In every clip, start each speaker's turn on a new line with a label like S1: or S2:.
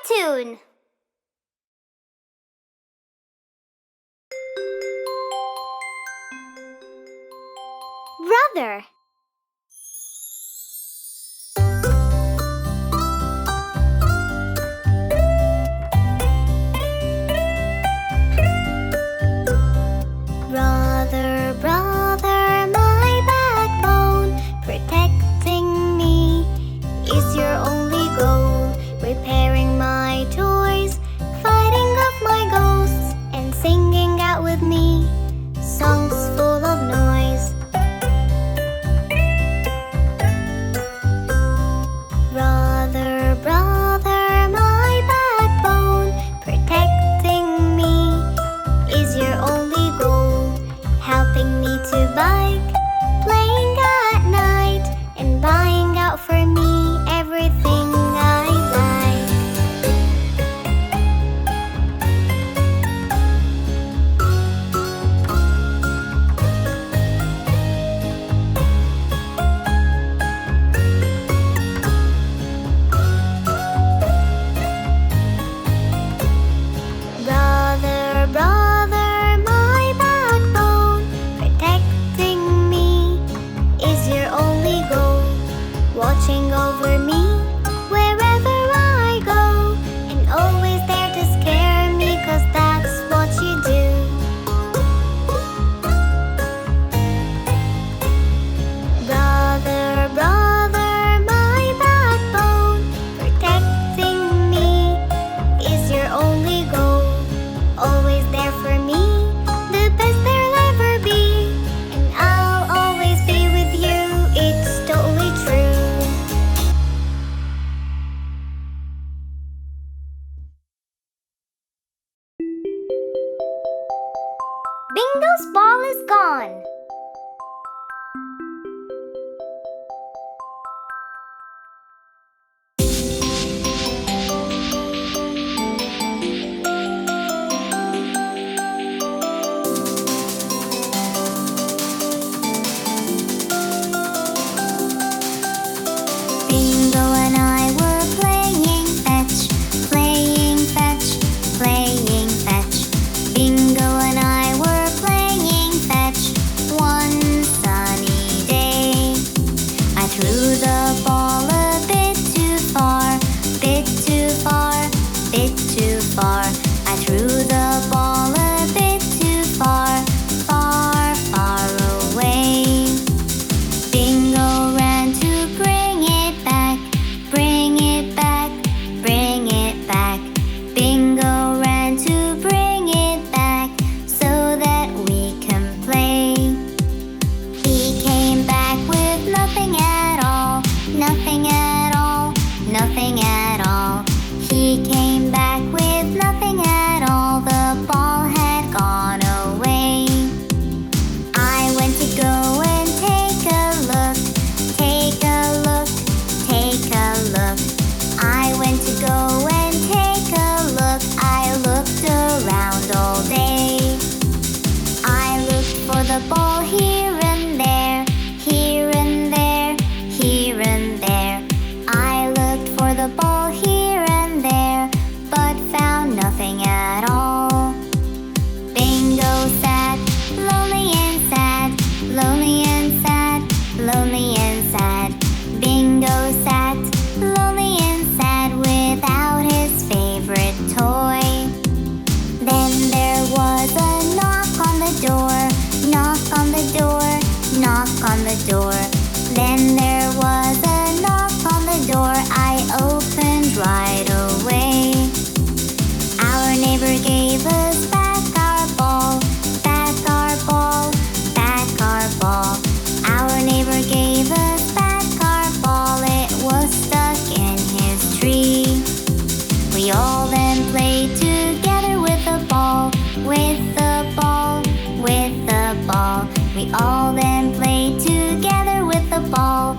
S1: cartoon. Brother. Brother, brother, my backbone, protecting me is your only goal. Repairing my toys, fighting off my ghosts, and singing out with me songs full of noise. Brother, brother, my backbone, protecting me is your only goal. Helping me to bike, playing at night, and buying out for me everything I like. Brother, brother, my backbone, protecting me is your only goal. Watching over me wherever I go, and always there to scare me, 'cause that's what you do. Brother, brother, my backbone, protecting me is your only goal. Always there for me, the best there'll ever be, and I'll always be with you, it's totally true. Bingo's ball is gone. Bingo and I were playing fetch, playing fetch, playing fetch. Bingo and I were playing fetch one sunny day. I threw the ball a bit too far, bit too far, bit too far. I threw the ball a bit too far, far, far away. Bingo ran to bring it back, bring it back, bring it back. Bingo ran to bring it back so that we can play. He came back with nothing at all, nothing at all, nothing at all. He came back with nothing at all, the ball had gone away. I went to go and take a look, take a look, take a look. I went to go and take a look. I looked around all day. I looked for the ball here and there, here and there, here and there. I looked for the ball here and there, but found nothing at all. Bingo sat, lonely and sad, lonely and sad, lonely and sad. Bingo sat, lonely and sad, without his favorite toy. Then there was a knock on the door, knock on the door, knock on the door. Then there was a knock on the door. I opened right away. Our neighbor gave us back our ball, back our ball, back our ball. Our neighbor gave us back our ball. It was stuck in his tree. We all then played together with the ball, with the ball, with the ball. We all then played together with the ball,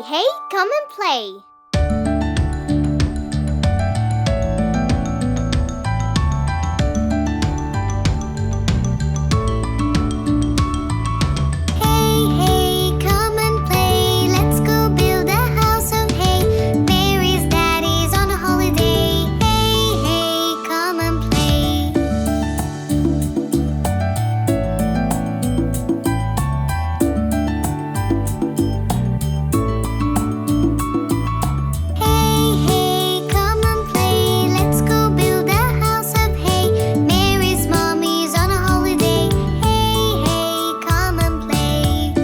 S2: hey, come and play.
S1: Hey, hey, come and play. Let's go build a house of hay. Mary's daddy's on a holiday. Hey, hey, come and play. Hey, hey, come and play. Let's go build a house of hay. Mary's mommy's on a holiday. Hey, hey, come and play.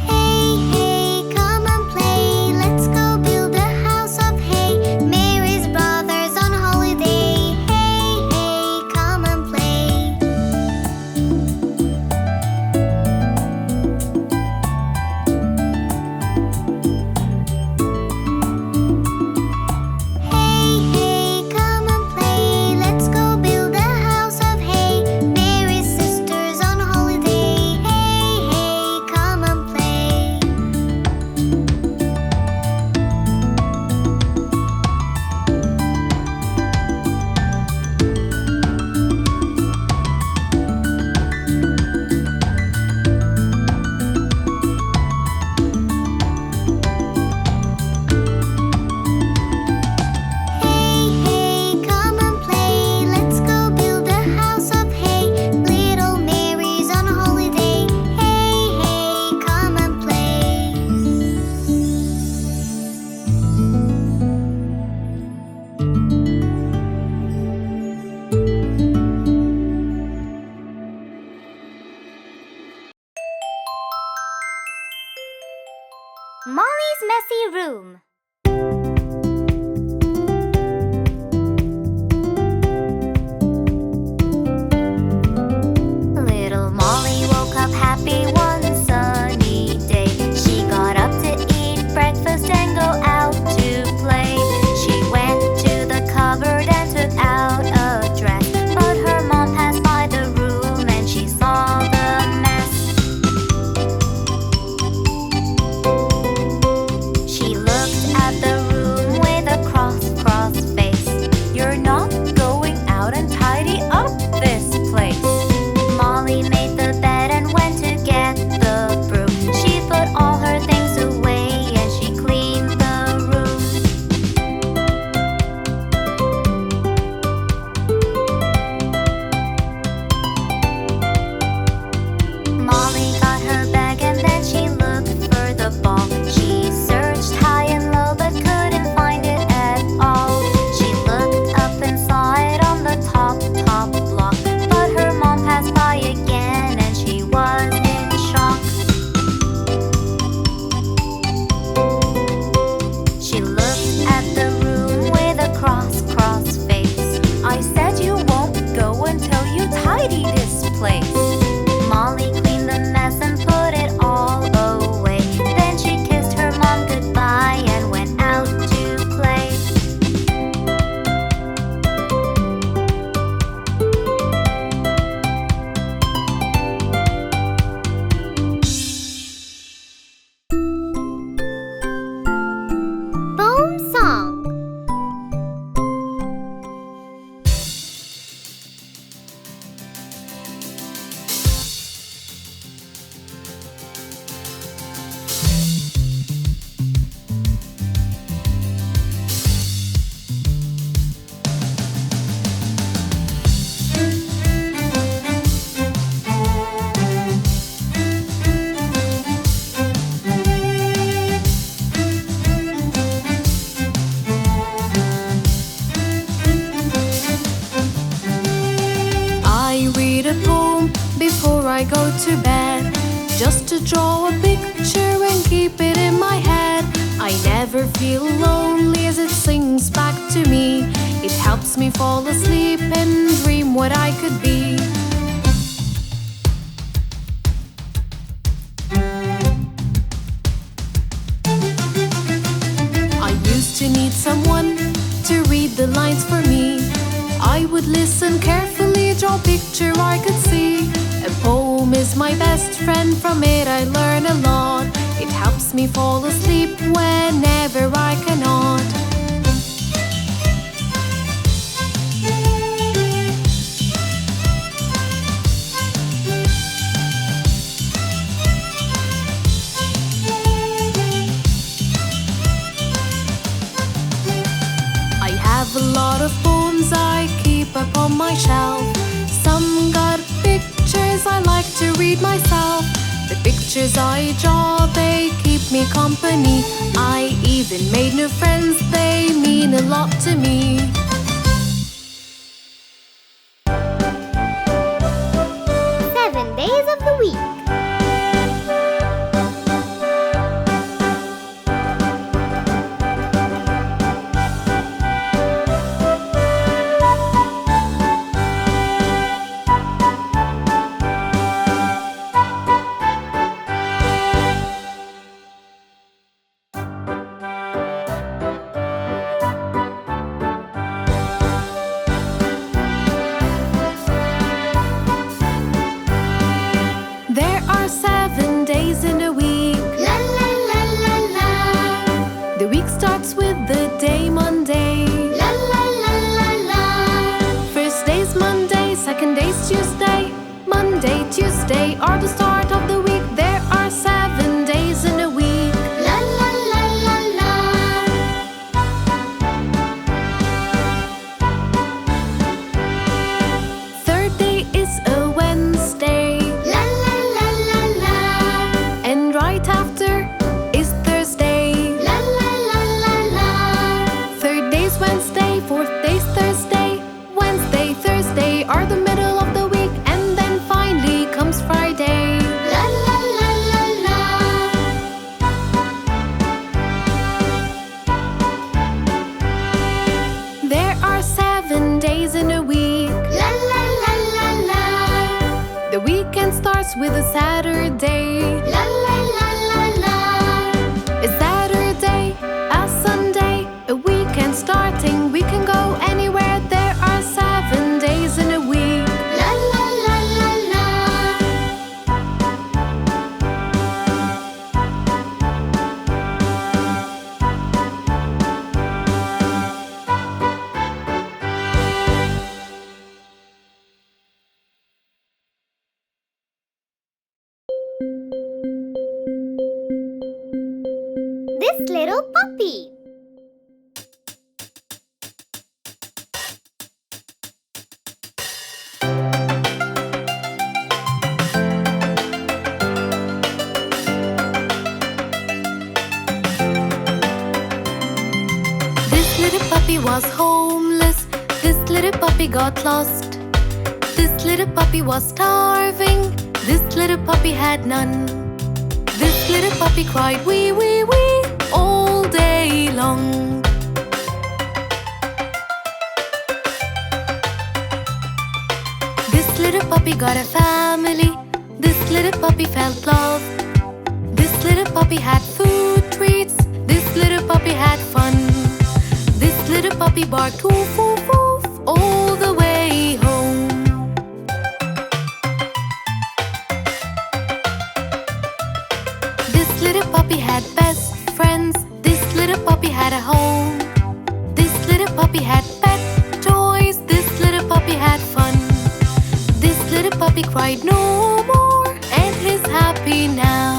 S1: Hey, hey, come and play. Let's go build a house of hay. Mary's brother's on holiday. Hey, hey, come and play. Hey, hey, come and play. Let's go build a house of hay. Mary's sister's on holiday. Hey, hey, come and play. Hey, hey, come and play. Let's go build a house of hay. Little Mary's on holiday. Hey, hey, come and play.
S2: Molly's messy room.
S1: Little Molly woke up happy one sunny day. She got up to eat breakfast and go out to play. She went to the cupboard and took out a dress, but her mom passed by the room and she saw the mess. She looked at the room with a cross face. You're not going out and tidy up this place. Molly made the bed and went to get the broom. She put all her things away and she cleaned the room. Molly got her bag and then she looked for the ball. She searched high and low but couldn't find it at all. She looked up and saw it on the top block, but her mom passed by again and she was in shock. She looked at the room with a cross face. I said you won't go until you tidy this place. Molly cleaned the mess and put it all away. Then she kissed her mom goodbye and went out to play.
S2: Poem song.
S3: I read a poem before I go to bed, just to draw a picture and keep it in my head. I never feel lonely as it sings back to me. It helps me fall asleep and dream what I could be. I used to need someone to read the lines for me. I would picture I could see. A poem is my best friend, from it I learn a lot. It helps me fall asleep whenever I cannot. I have a lot of poems I keep up on my shelf. Some got pictures I like to read myself. The pictures I draw, they keep me company. I even made new friends, they mean a lot to me.
S2: Seven days of the week.
S3: There are 7 days in a week.
S2: La la la la la.
S3: The week starts with the day Monday.
S2: La la la la la.
S3: First day's Monday, second day's Tuesday. Monday, Tuesday are the start of the week. There are 7 days in a week.
S2: La la la la la.
S3: Third day is a Wednesday.
S2: La la la la la.
S3: And right after is Thursday.
S2: La la la la la.
S3: Third day's Wednesday, fourth day's Thursday. Wednesday, Thursday are the middle of the week. And then finally comes Friday.
S2: La la la la la.
S3: There are 7 days in a week.
S2: La la la la la.
S3: The weekend starts with a Saturday.
S2: La la la la la.
S3: A Saturday, a Sunday, a weekend starting. We can go anywhere. There are 7 days in a week.
S2: La la la la la. This little puppy.
S3: This little puppy was homeless. This little puppy got lost. This little puppy was starving. This little puppy had none. This little puppy cried wee wee wee all day long. This little puppy got a family. This little puppy felt love. This little puppy had food treats. This little puppy had fun. This little puppy barked woof woof woof all the way home. This little puppy had best friends. This little puppy had a home. This little puppy had pet toys. This little puppy had fun. This little puppy cried no more and is happy now.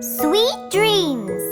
S2: Sweet dreams.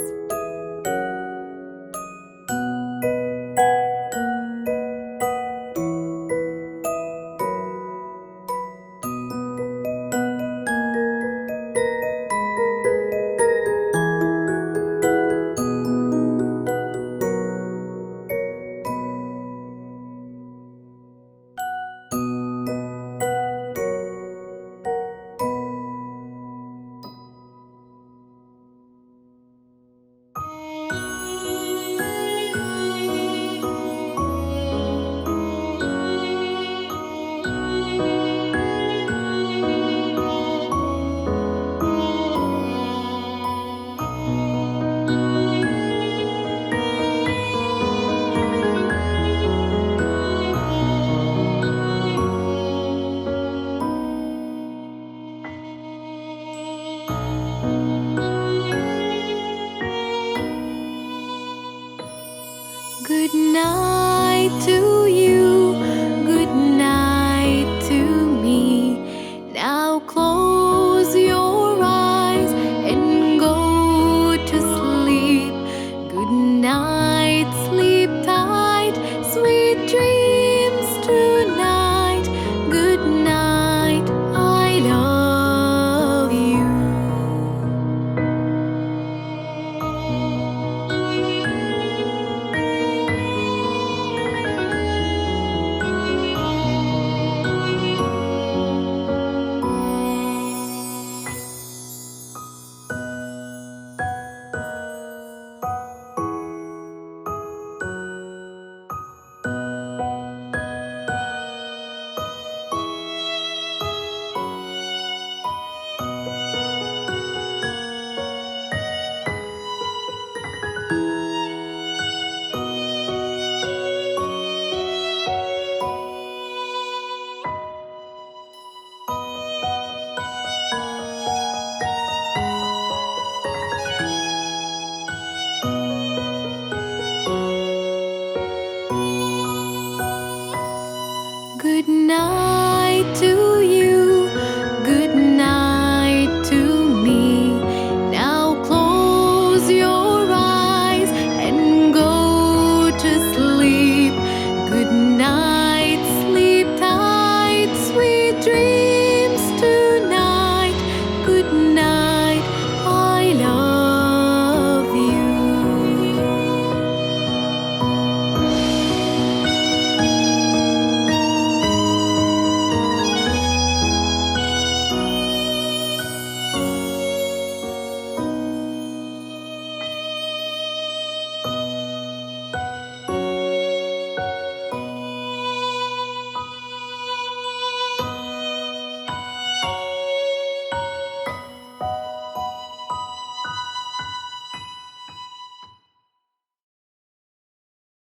S3: dream.